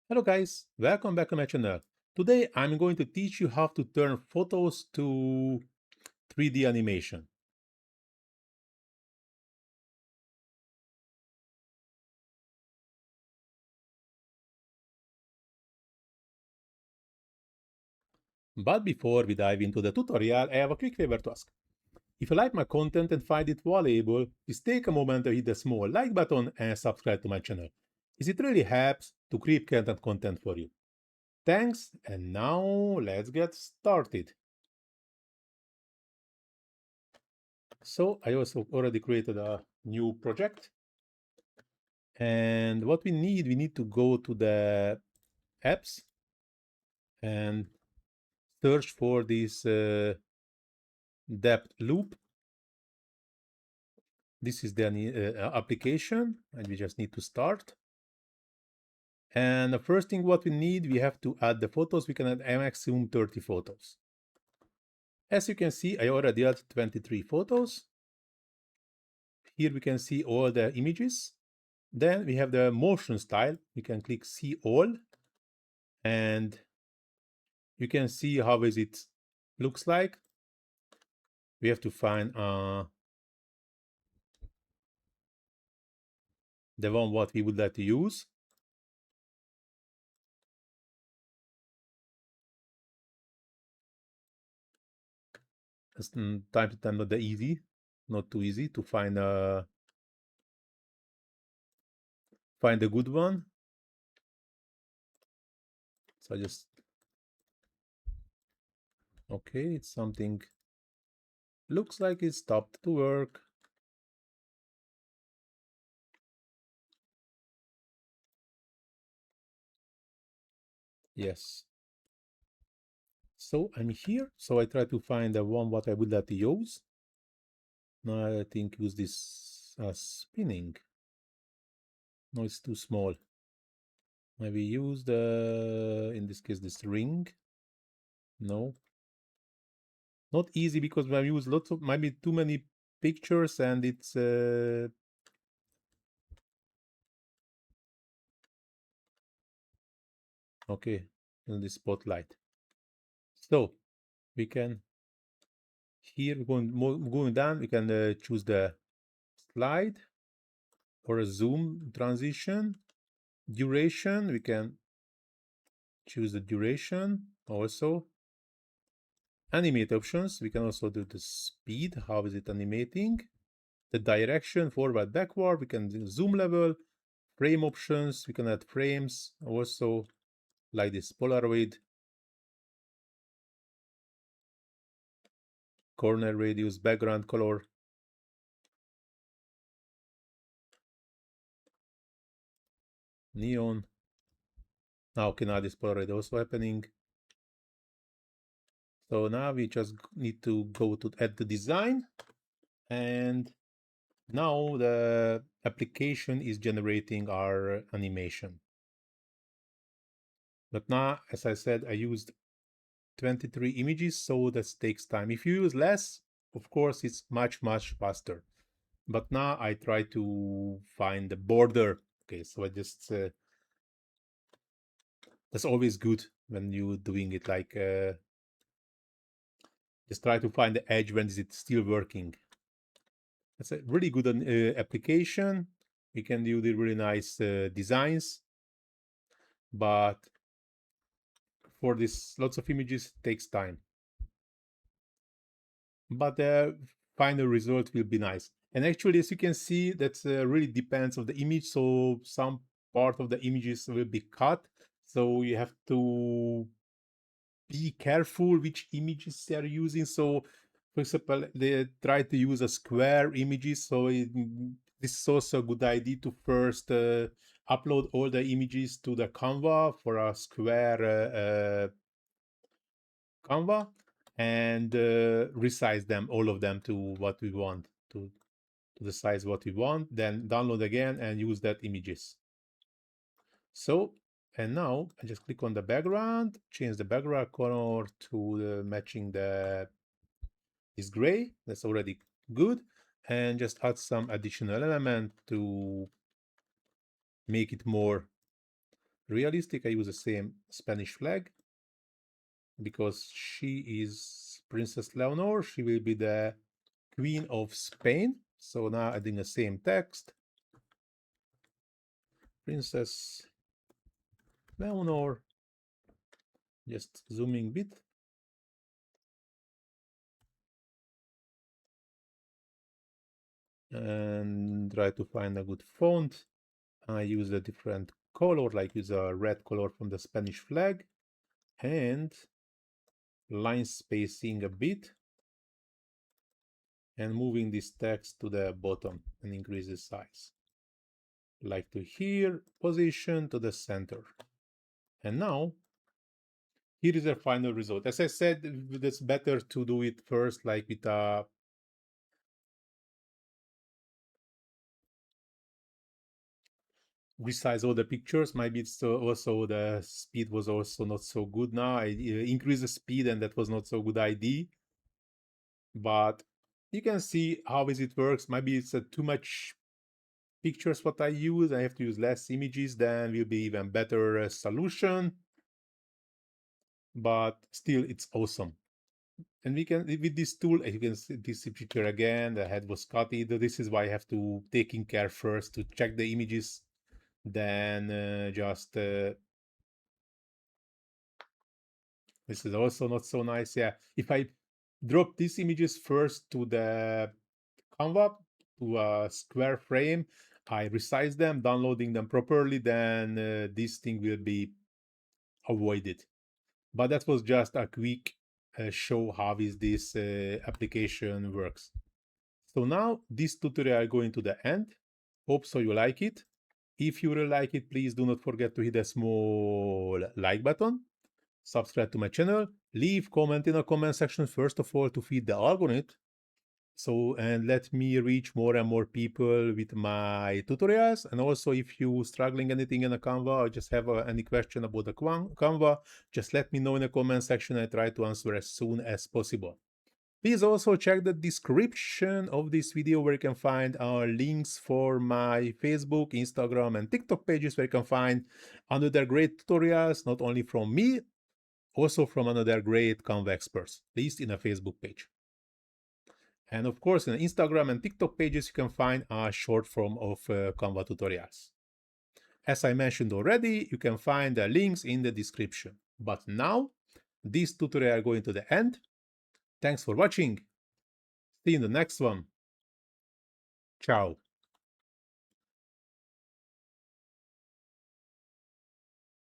Hello guys, welcome back to my channel. Today I'm going to teach you how to turn photos to 3D animation. But before we dive into the tutorial, I have a quick favor to ask. If you like my content and find it valuable, please take a moment to hit the small like button and subscribe to my channel, as it really helps to create content for you. Thanks, and now let's get started. So I also already created a new project. And what we need to go to the apps and search for this depth loop. This is the application, and we just need to start. And the first thing what we have to add the photos. We can add a maximum 30 photos. As you can see, I already added 23 photos. Here we can see all the images. Then we have the motion style. We can click see all, and you can see how is it looks like. We have to find the one what we would like to use. It's time to time not that easy, not too easy to find a good one. So I just okay, it's something looks like it stopped to work. Yes. So I'm here. So I try to find the one what I would like to use. Now I think use this spinning. No, it's too small. Maybe use the in this case this ring. No. Not easy because I use lots of maybe too many pictures and it's okay in the spotlight. So we can here going down. We can choose the slide or a zoom transition. Duration, we can choose the duration also. Animate options, we can also do the speed, how is it animating, the direction, forward, backward. We can do zoom level, frame options, we can add frames also, like this Polaroid, corner radius, background color. Neon. Now can add this Polaroid also happening. So now we just need to go to add the design, and now the application is generating our animation. But now, as I said, I used 23 images, so that takes time. If you use less, of course, it's much faster. But now I try to find the border. Okay, so I just that's always good when you're doing it like just try to find the edge when is it still working. That's a really good application. We can do the really nice designs, but for this lots of images takes time. But the final result will be nice. And actually, as you can see, that really depends on the image. So some part of the images will be cut. So you have to be careful which images they are using. So, for example, they try to use a square images. So this is also a good idea to first upload all the images to the Canva for a square Canva, and resize them, all of them, to what we want, to the size what we want. Then download again and use that images. So, and now I just click on the background, change the background color to matching this gray. That's already good. And just add some additional element to make it more realistic, I use the same Spanish flag because she is Princess Leonor. She will be the Queen of Spain. So now adding the same text, Princess Leonor, just zooming a bit. And try to find a good font. I use a different color, like use a red color from the Spanish flag, and line spacing a bit, and moving this text to the bottom and increase the size. Like to here, position to the center. And now, here is the final result. As I said, it's better to do it first, like with a resize all the pictures. Maybe it's also the speed was also not so good. Now I increase the speed, and that was not so good idea. But you can see how is it works. Maybe it's too much pictures what I use. I have to use less images, then will be even better solution. But still, it's awesome. And we can, with this tool, you can see this picture again, the head was cut. This is why I have to taking care first to check the images, then just this is also not so nice. Yeah, if I drop these images first to the Canva, to a square frame, I resize them, downloading them properly, then this thing will be avoided. But that was just a quick show how is this application works. So now this tutorial going to the end. Hope so you like it. If you really like it, please do not forget to hit the small like button, subscribe to my channel, leave comment in the comment section first of all to feed the algorithm. So, and let me reach more and more people with my tutorials. And also, if you struggling anything in the Canva or just have any question about the Canva, just let me know in the comment section. I try to answer as soon as possible. Please also check the description of this video where you can find our links for my Facebook, Instagram, and TikTok pages where you can find another great tutorials, not only from me, also from another great Canva experts, at least in a Facebook page. And of course, in Instagram and TikTok pages, you can find a short form of Canva tutorials. As I mentioned already, you can find the links in the description. But now, this tutorial going to the end. Thanks for watching. See you in the next one. Ciao.